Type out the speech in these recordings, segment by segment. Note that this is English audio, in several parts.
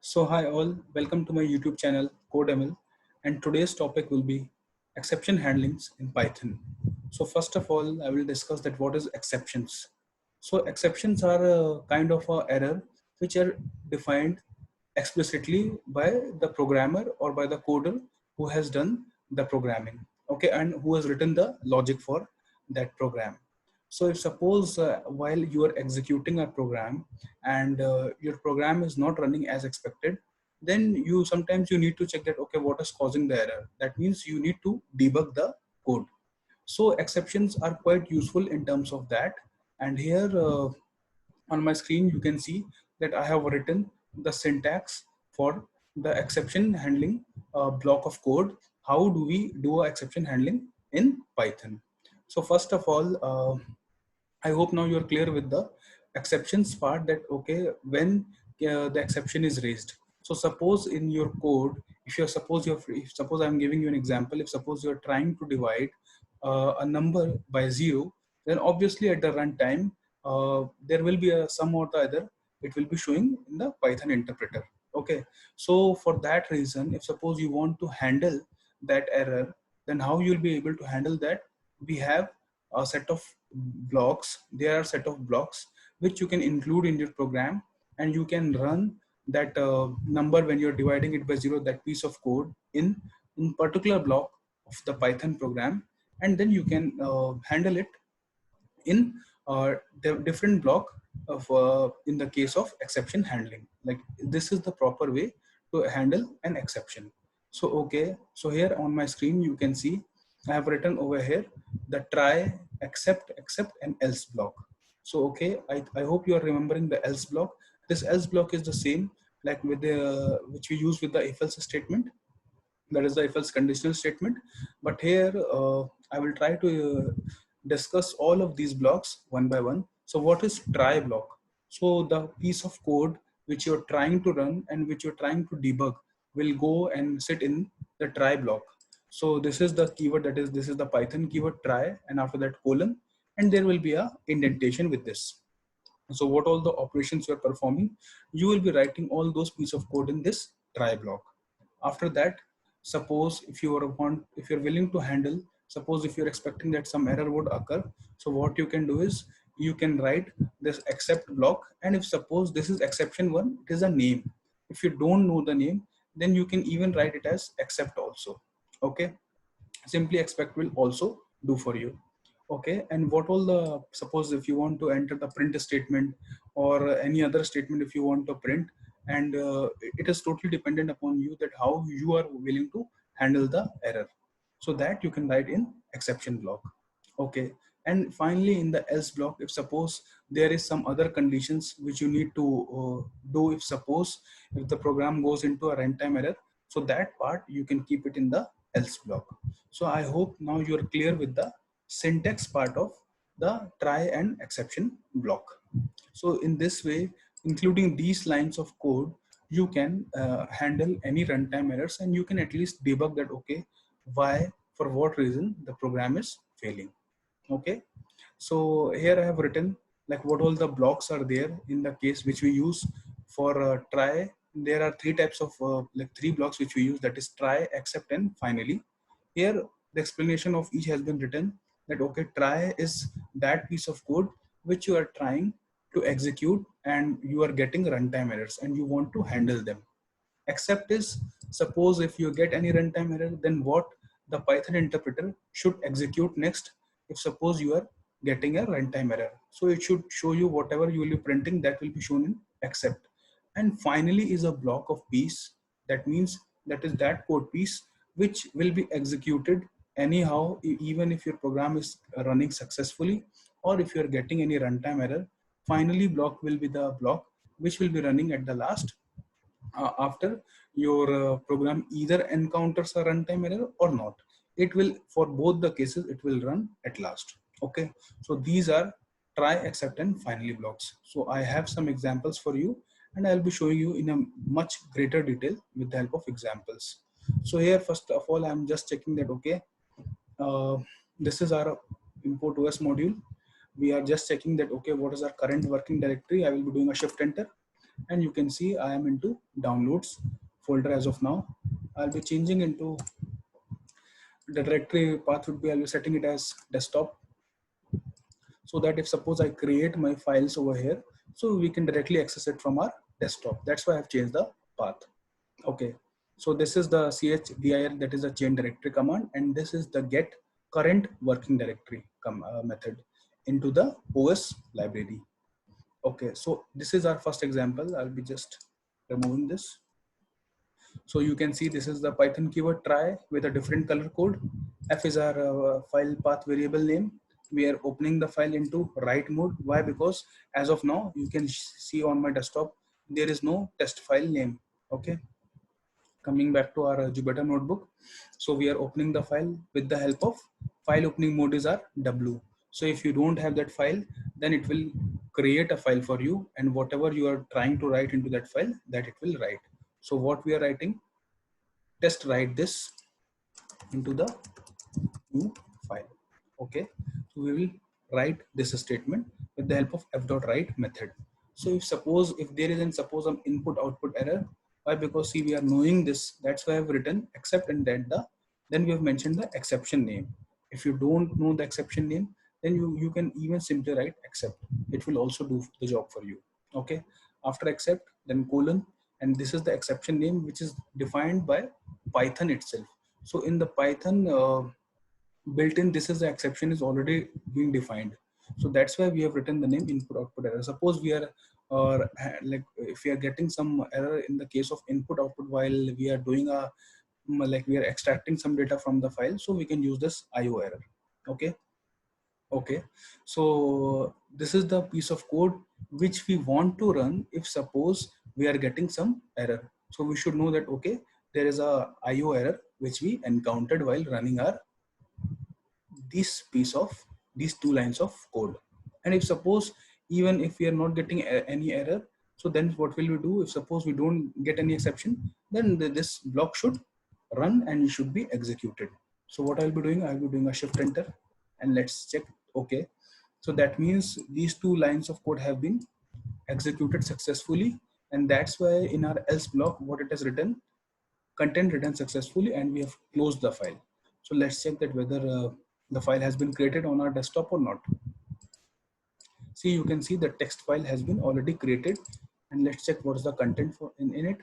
So hi all, welcome to my YouTube channel CodeML, and today's topic will be exception handlings in Python. So first of all, I will discuss that what is exceptions. So exceptions are a kind of a error which are defined explicitly by the programmer or by the coder who has done the programming, okay, and who has written the logic for that program. So if suppose while you are executing a program and your program is not running as expected, then you sometimes you need to check that, okay, what is causing the error. That means you need to debug the code. So exceptions are quite useful in terms of that. And here on my screen you can see that I have written the syntax for the exception handling block of code. How do we do a exception handling in Python? So first of all, I hope now you're clear with the exceptions part, that okay, when the exception is raised. So suppose in your code, if you're if suppose I'm giving you an example, if suppose you're trying to divide a number by zero, then obviously at the runtime there will be a some or the other, it will be showing in the Python interpreter. Okay, so for that reason, if suppose you want to handle that error, then how you'll be able to handle that? We have a set of blocks. There are set of blocks which you can include in your program, and you can run that number when you're dividing it by zero, that piece of code in particular block of the Python program, and then you can handle it in the different block of in the case of exception handling. Like this is the proper way to handle an exception. So okay, so here on my screen you can see I have written over here the try, except and else block. So okay, I hope you are remembering the else block. This else block is the same like with the which we use with the if else statement, that is the if else conditional statement. But here I will try to discuss all of these blocks one by one. So what is try block? So the piece of code which you're trying to run and which you're trying to debug will go and sit in the try block. So this is the keyword, that is this is the Python keyword try, and after that colon, and there will be a indentation with this. So what all the operations you are performing, you will be writing all those pieces of code in this try block. After that, suppose if you're willing to handle, suppose if you're expecting that some error would occur, so what you can do is you can write this except block, and if suppose this is exception one, it is a name. If you don't know the name, then you can even write it as except also. Okay, simply expect will also do for you. Okay, and what all the, suppose if you want to enter the print statement or any other statement if you want to print, and it is totally dependent upon you that how you are willing to handle the error, so that you can write in exception block. Okay, and finally in the else block, if suppose there is some other conditions which you need to do, if suppose if the program goes into a runtime error, so that part you can keep it in the else block. So I hope now you are clear with the syntax part of the try and exception block. So in this way, including these lines of code, you can handle any runtime errors, and you can at least debug that, okay, why, for what reason the program is failing. Okay, so here I have written like what all the blocks are there in the case which we use for try. There are three types of like three blocks which we use, that is try, except, and finally. Here the explanation of each has been written, that okay, try is that piece of code which you are trying to execute and you are getting runtime errors and you want to handle them. Except is, suppose if you get any runtime error, then what the Python interpreter should execute next if suppose you are getting a runtime error. So it should show you whatever you will be printing, that will be shown in except. And finally is a block of piece. That means that is that code piece which will be executed anyhow, even if your program is running successfully or if you are getting any runtime error. Finally block will be the block which will be running at the last, after your program either encounters a runtime error or not. It will, for both the cases, it will run at last. Okay, so these are try, except, and finally blocks. So I have some examples for you, and I'll be showing you in a much greater detail with the help of examples. So here, first of all, I'm just checking that, okay, uh, this is our import OS module. We are just checking that, okay, what is our current working directory. I will be doing a shift enter. and you can see I am into downloads folder as of now. I'll be changing into the directory path would be, I'll be setting it as desktop, so that if suppose I create my files over here, so we can directly access it from our desktop. That's why I've changed the path. Okay, so this is the chdir, that is a change directory command, and this is the get current working directory method into the OS library. Okay, so this is our first example. I'll be just removing this. So you can see this is the Python keyword try with a different color code. F is our file path variable name. We are opening the file into write mode. Why? Because as of now, you can see on my desktop, there is no test file name. Okay. Coming back to our Jupyter notebook. So we are opening the file with the help of file opening mode is our W. So if you don't have that file, then it will create a file for you, and whatever you are trying to write into that file, that it will write. So what we are writing, just write this into the new file. Okay, so we will write this statement with the help of f.write method. So if there is some input output error, why? Because see, we are knowing this, that's why I've written except, and then we have mentioned the exception name. If you don't know the exception name, then you can even simply write except. It will also do the job for you. Okay, after except, then colon, and this is the exception name which is defined by Python itself. So in the Python built-in, this is the exception is already being defined. So that's why we have written the name input output error. Suppose we are like if we are getting some error in the case of input output while we are doing a like we are extracting some data from the file, so we can use this IO error. Okay. Okay, so this is the piece of code which we want to run if suppose we are getting some error. So we should know that, okay, there is a IO error which we encountered while running our these two lines of code. And if suppose even if we are not getting any error, so then what will we do? If suppose we don't get any exception, then this block should run and it should be executed. So what I'll be doing, I'll be doing a shift enter, and let's check. Okay, so that means these two lines of code have been executed successfully, and that's why in our else block what it has written, content written successfully, and we have closed the file. So let's check that whether the file has been created on our desktop or not. See, you can see the text file has been already created, and let's check what's the content for in it.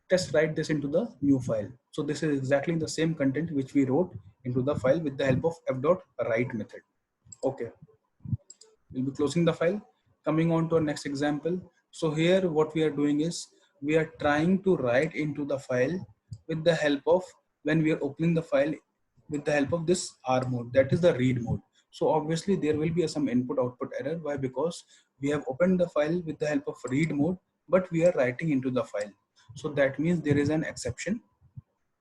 Just write this into the new file. So this is exactly the same content which we wrote into the file with the help of f.write method. Okay, we'll be closing the file. Coming on to our next example. So here what we are doing is we are trying to write into the file with the help of, when we are opening the file with the help of this R mode, that is the read mode. So obviously there will be some input output error. Why? Because we have opened the file with the help of read mode, but we are writing into the file. So that means there is an exception.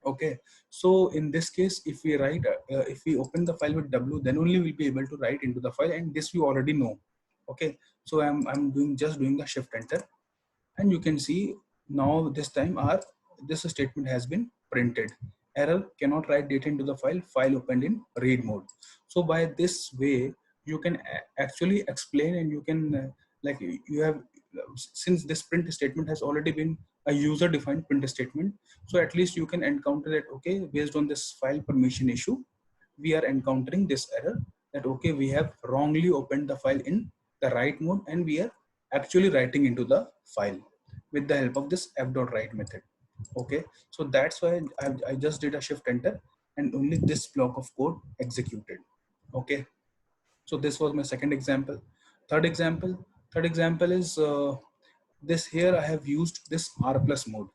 Okay, so in this case, if we write, if we open the file with W, then only we'll be able to write into the file, and this we already know. Okay, so I'm just doing the shift enter, and you can see now this time our this statement has been printed. Error, cannot write data into the file opened in read mode. So by this way you can actually explain, and you can like you have, since this print statement has already been a user defined print statement, so at least you can encounter that, okay, based on this file permission issue, we are encountering this error, that okay, we have wrongly opened the file in the write mode, and we are actually writing into the file with the help of this f.write method. Okay, so that's why I just did a shift enter, and only this block of code executed. Okay, so this was my second example. Third example, third example is this. Here I have used this R plus mode.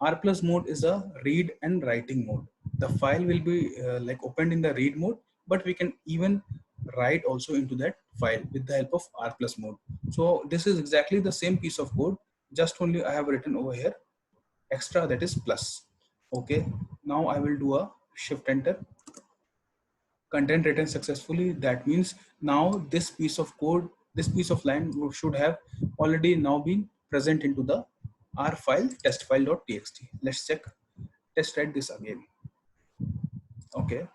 R plus mode is a read and writing mode. The file will be like opened in the read mode, but we can even write also into that file with the help of R plus mode. So this is exactly the same piece of code, just only I have written over here extra, that is plus. Okay, now I will do a shift enter. Content written successfully, that means now this piece of code, this piece of line should have already now been present into the R file, test file.txt. Let's check, let's write this again. Okay,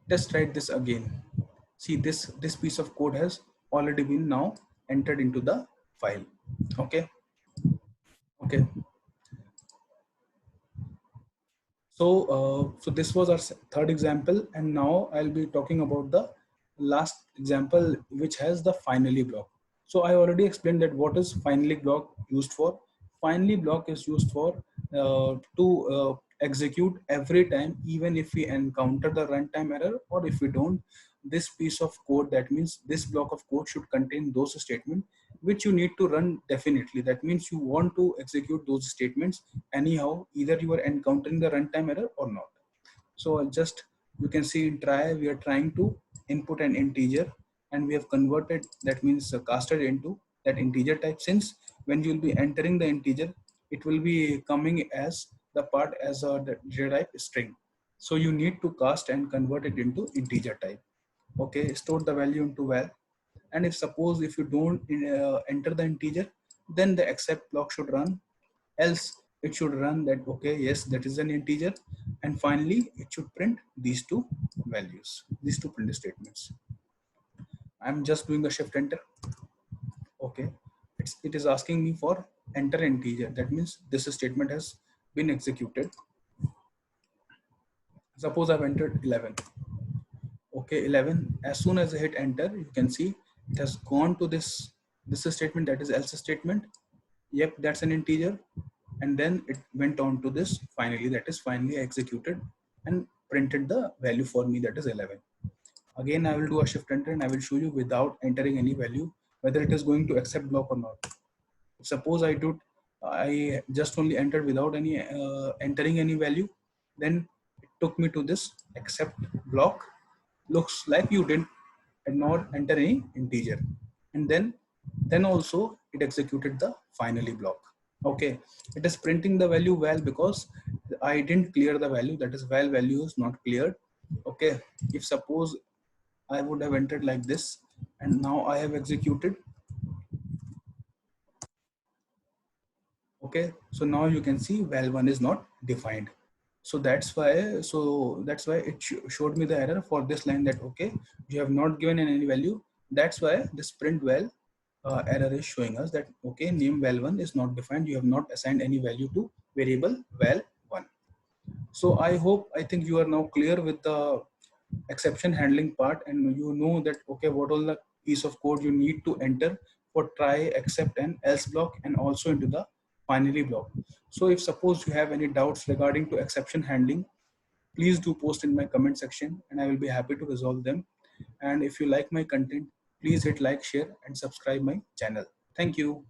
let's write this again. See, this piece of code has already been now entered into the file. Okay. Okay. So this was our third example, and now I'll be talking about the last example, which has the finally block. So I already explained that what is finally block used for. Finally block is used for to execute every time, even if we encounter the runtime error or if we don't. This piece of code, that means this block of code, should contain those statements which you need to run definitely. That means you want to execute those statements anyhow, either you are encountering the runtime error or not. So I'll just, you can see in try, we are trying to input an integer, and we have converted, that means casted into that integer type. Since when you will be entering the integer, it will be coming as the part as a data type string. So you need to cast and convert it into integer type. Okay, store the value into val, and if suppose if you don't enter the integer, then the except block should run. Else it should run that okay, yes, that is an integer, and finally it should print these two values, these two print statements. I'm just doing a shift enter. Okay, it is asking me for enter integer. That means this statement has been executed. Suppose I've entered 11. Okay, 11. As soon as I hit enter, you can see it has gone to this statement, that is else statement. Yep, that's an integer. And then it went on to this finally, that is finally executed and printed the value for me, that is 11. Again, I will do a shift enter and I will show you without entering any value whether it is going to accept block or not. Suppose I just only entered without any entering any value, then it took me to this accept block. Looks like you didn't not enter any integer, and then also it executed the finally block. Okay, it is printing the value val because I didn't clear the value, that is val value is not cleared. Okay, if suppose I would have entered like this and now I have executed. Okay, so now you can see val1 is not defined. So that's why it showed me the error for this line, that okay, you have not given any value. That's why this print val error is showing us that okay, name val1 is not defined, you have not assigned any value to variable val1. So I think you are now clear with the exception handling part, and you know that okay, what all the piece of code you need to enter for try, except, and else block, and also into the finally block. So if suppose you have any doubts regarding to exception handling, please do post in my comment section and I will be happy to resolve them. And if you like my content, please hit like, share, and subscribe my channel. Thank you.